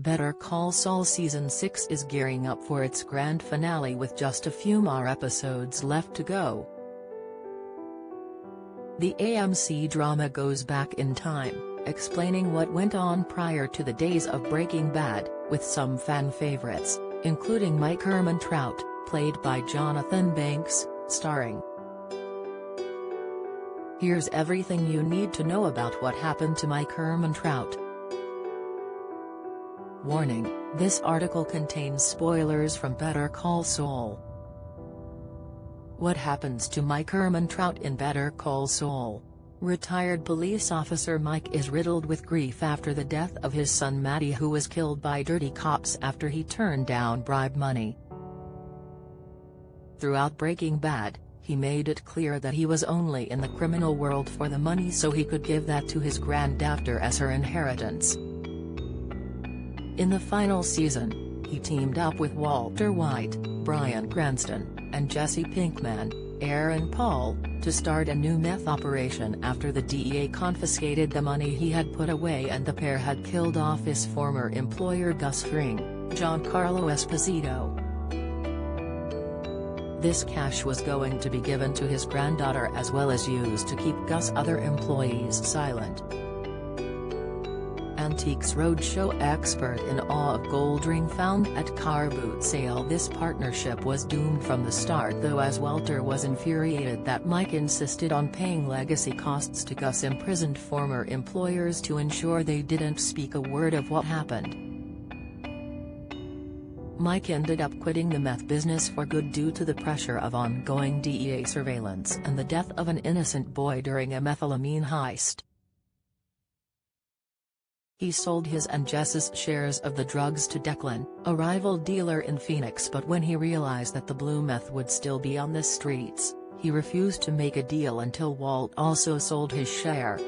Better Call Saul Season 6 is gearing up for its grand finale with just a few more episodes left to go. The AMC drama goes back in time, explaining what went on prior to the days of Breaking Bad, with some fan favorites, including Mike Ehrmantraut, played by Jonathan Banks, starring. Here's everything you need to know about what happened to Mike Ehrmantraut. Warning, this article contains spoilers from Better Call Saul. What happens to Mike Ehrmantraut in Better Call Saul? Retired police officer Mike is riddled with grief after the death of his son Matty, who was killed by dirty cops after he turned down bribe money. Throughout Breaking Bad, he made it clear that he was only in the criminal world for the money so he could give that to his granddaughter as her inheritance. In the final season, he teamed up with Walter White, Bryan Cranston, and Jesse Pinkman, Aaron Paul, to start a new meth operation after the DEA confiscated the money he had put away and the pair had killed off his former employer Gus Fring, Giancarlo Esposito. This cash was going to be given to his granddaughter as well as used to keep Gus' other employees silent. Antiques Roadshow expert in awe of gold ring found at car boot sale. This partnership was doomed from the start, though, as Walter was infuriated that Mike insisted on paying legacy costs to Gus' imprisoned former employers to ensure they didn't speak a word of what happened. Mike ended up quitting the meth business for good due to the pressure of ongoing DEA surveillance and the death of an innocent boy during a methamphetamine heist. He sold his and Jess's shares of the drugs to Declan, a rival dealer in Phoenix, but when he realized that the blue meth would still be on the streets, he refused to make a deal until Walt also sold his share.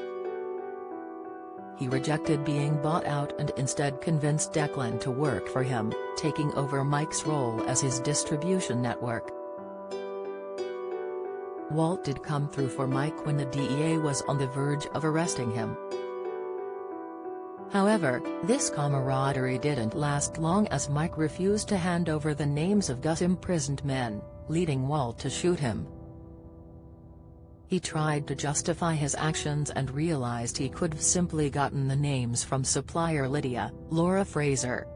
He rejected being bought out and instead convinced Declan to work for him, taking over Mike's role as his distribution network. Walt did come through for Mike when the DEA was on the verge of arresting him. However, this camaraderie didn't last long, as Mike refused to hand over the names of Gus' imprisoned men, leading Walt to shoot him. He tried to justify his actions and realized he could have simply gotten the names from supplier Lydia, Laura Fraser.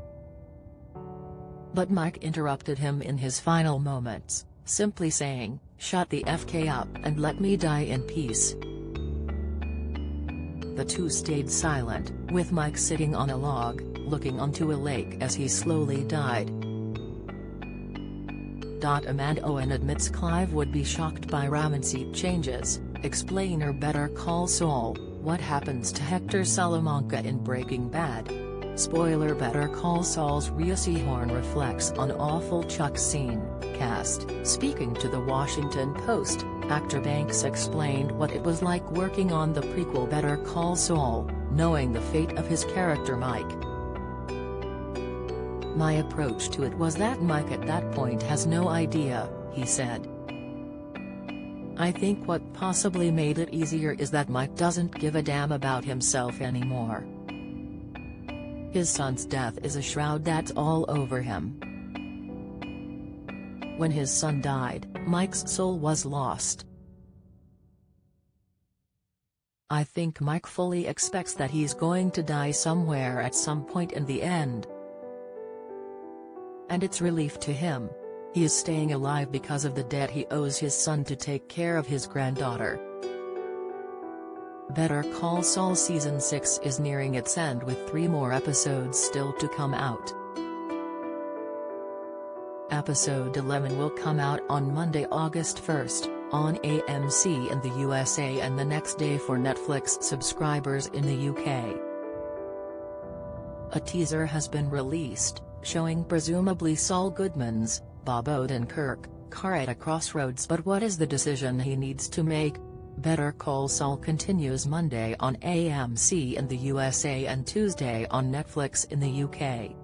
But Mike interrupted him in his final moments, simply saying, "Shut the FK up and let me die in peace." The two stayed silent, with Mike sitting on a log, looking onto a lake as he slowly died. Amanda Owen admits Clive would be shocked by Ramsey changes. Explainer Better Call Saul, what happens to Hector Salamanca in Breaking Bad? Spoiler: Better Call Saul's Rhea Seehorn reflects on awful Chuck scene, cast. Speaking to the Washington Post, actor Banks explained what it was like working on the prequel Better Call Saul, knowing the fate of his character Mike. "My approach to it was that Mike at that point has no idea," he said. "I think what possibly made it easier is that Mike doesn't give a damn about himself anymore. His son's death is a shroud that's all over him. When his son died, Mike's soul was lost. I think Mike fully expects that he's going to die somewhere at some point in the end. And it's relief to him. He is staying alive because of the debt he owes his son to take care of his granddaughter." Better Call Saul Season 6 is nearing its end, with 3 more episodes still to come out. Episode 11 will come out on Monday, August 1st, on AMC in the USA, and the next day for Netflix subscribers in the UK. A teaser has been released, showing presumably Saul Goodman's, Bob Odenkirk, car at a crossroads. But what is the decision he needs to make? Better Call Saul continues Monday on AMC in the USA and Tuesday on Netflix in the UK.